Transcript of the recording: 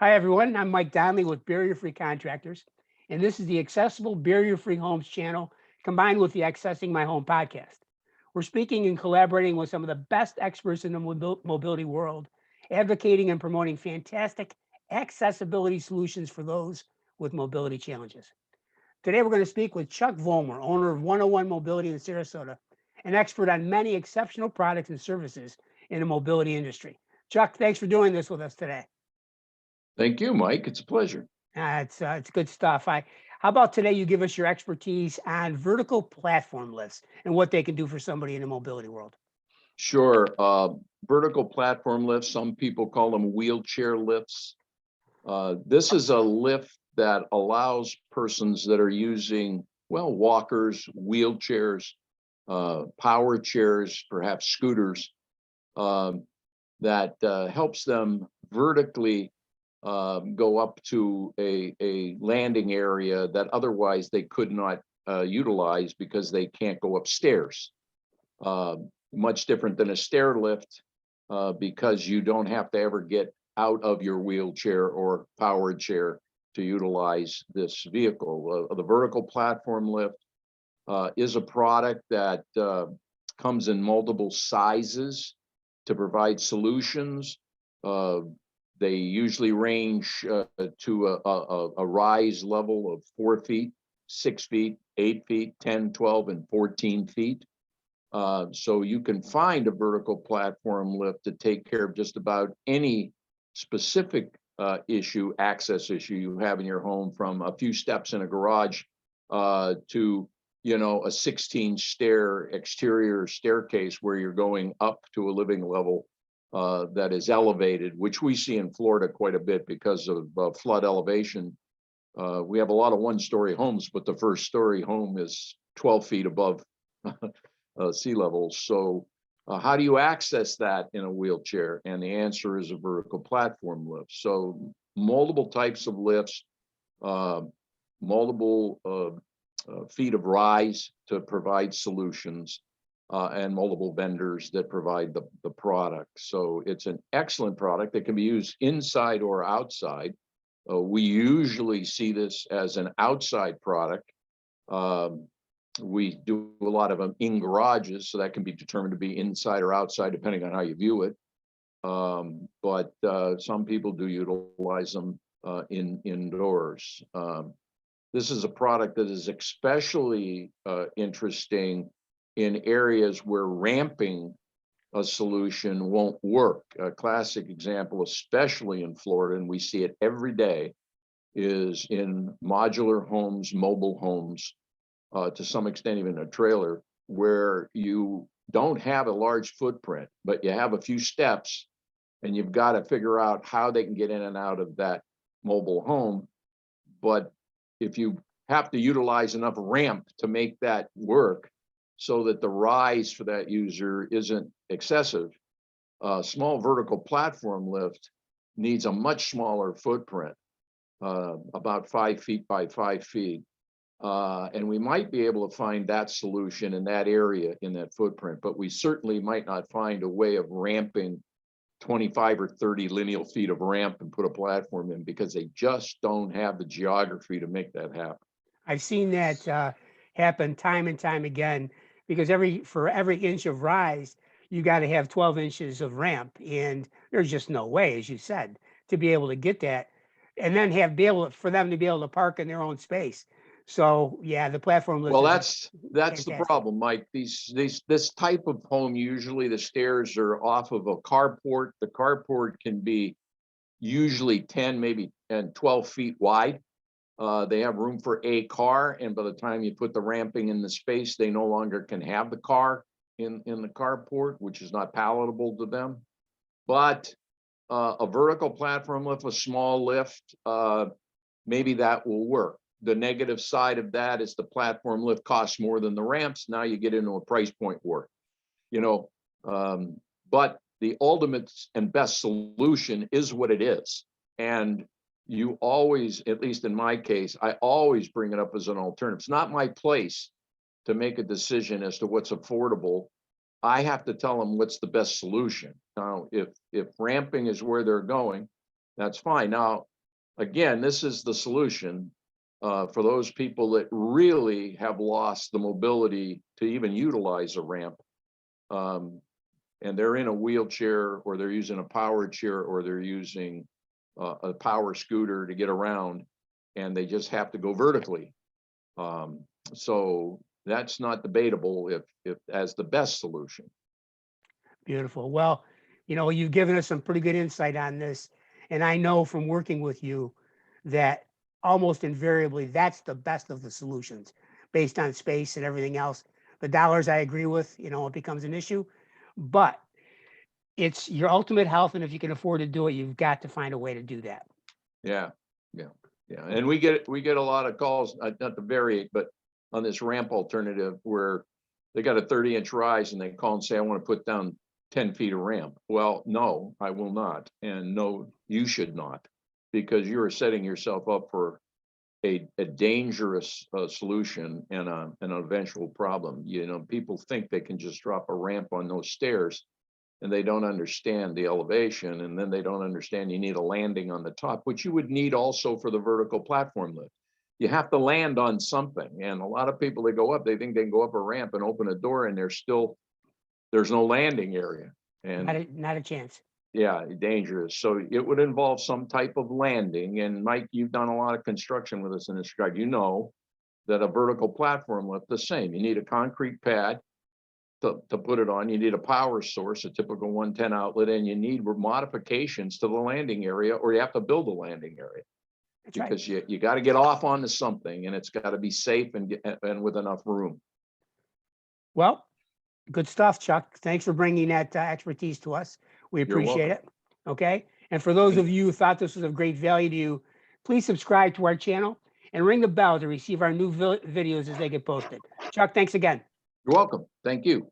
Hi, everyone. I'm Mike Donnelly with Barrier Free Contractors, and this is the Accessible Barrier Free Homes channel combined with the Accessing My Home podcast. We're speaking and collaborating with some of the best experts in the mobility world, advocating and promoting fantastic accessibility solutions for those with mobility challenges. Today, we're going to speak with Chuck Vollmer, owner of 101 Mobility in Sarasota, an expert on many exceptional products and services in the mobility industry. Chuck, thanks for doing this with us today. Thank you, Mike. It's a pleasure. It's good stuff. How about today you give us your expertise on vertical platform lifts and what they can do for somebody in the mobility world? Sure. Vertical platform lifts, some people call them wheelchair lifts. This is a lift that allows persons that are using, walkers, wheelchairs, power chairs, perhaps scooters, that helps them vertically go up to a landing area that otherwise they could not utilize because they can't go upstairs. Much different than a stair lift because you don't have to ever get out of your wheelchair or powered chair to utilize this vehicle. The vertical platform lift is a product that comes in multiple sizes to provide solutions. They usually range to a rise level of 4 feet, 6 feet, 8 feet, 10, 12, and 14 feet. So you can find a vertical platform lift to take care of just about any specific access issue you have in your home, from a few steps in a garage to a 16 stair exterior staircase where you're going up to a living level that is elevated, which we see in Florida quite a bit because of flood elevation. We have a lot of one-story homes, but the first story home is 12 feet above sea level. So how do you access that in a wheelchair? And the answer is a vertical platform lift. So multiple types of lifts, multiple feet of rise to provide solutions, and multiple vendors that provide the product. So it's an excellent product that can be used inside or outside. We usually see this as an outside product. We do a lot of them in garages, so that can be determined to be inside or outside, depending on how you view it. But some people do utilize them indoors. This is a product that is especially interesting in areas where ramping a solution won't work. A classic example, especially in Florida, and we see it every day, is in modular homes, mobile homes, to some extent even a trailer, where you don't have a large footprint, but you have a few steps, and you've got to figure out how they can get in and out of that mobile home. But if you have to utilize enough ramp to make that work, so that the rise for that user isn't excessive, a small vertical platform lift needs a much smaller footprint, about 5 feet by 5 feet. And we might be able to find that solution in that area, in that footprint, but we certainly might not find a way of ramping 25 or 30 lineal feet of ramp and put a platform in, because they just don't have the geography to make that happen. I've seen that happen time and time again, because for every inch of rise, you got to have 12 inches of ramp, and there's just no way, as you said, to be able to get that, and then for them to be able to park in their own space. So yeah, the platform lift. Well, that's fantastic. the problem, Mike. This type of home, usually the stairs are off of a carport. The carport can be usually 10, maybe 12 feet wide. They have room for a car, and by the time you put the ramping in the space, they no longer can have the car in the carport, which is not palatable to them. But a vertical platform lift, a small lift, maybe that will work. The negative side of that is the platform lift costs more than the ramps. Now you get into a price point war, but the ultimate and best solution is what it is. And you always, at least in my case, I always bring it up as an alternative. It's not my place to make a decision as to what's affordable. I have to tell them what's the best solution. Now, if ramping is where they're going, that's fine. Now, again, this is the solution for those people that really have lost the mobility to even utilize a ramp. And they're in a wheelchair, or they're using a power chair, or they're using a power scooter to get around, and they just have to go vertically. So that's not debatable if as the best solution. Beautiful. Well, you've given us some pretty good insight on this. And I know from working with you that almost invariably that's the best of the solutions based on space and everything else. The dollars I agree with, it becomes an issue, but it's your ultimate health. And if you can afford to do it, you've got to find a way to do that. Yeah. And we get a lot of calls, not to vary, but on this ramp alternative where they got a 30-inch rise and they call and say, I want to put down 10 feet of ramp. Well, no, I will not. And no, you should not, because you are setting yourself up for a dangerous solution and an eventual problem. People think they can just drop a ramp on those stairs, and they don't understand the elevation, and then they don't understand you need a landing on the top, which you would need also for the vertical platform lift. You have to land on something. And a lot of people that go up, they think they can go up a ramp and open a door, and there's no landing area. And not a chance. Yeah, dangerous. So it would involve some type of landing. And Mike, you've done a lot of construction with us in this regard. You know that a vertical platform lift, the same. You need a concrete pad to put it on. You need a power source, a typical 110 outlet, and you need modifications to the landing area, or you have to build a landing area. That's because right. you got to get off onto something, and it's got to be safe and with enough room. Well, good stuff, Chuck. Thanks for bringing that expertise to us. We appreciate it. Okay. And for those of you who thought this was of great value to you, please subscribe to our channel and ring the bell to receive our new videos as they get posted. Chuck, thanks again. You're welcome. Thank you.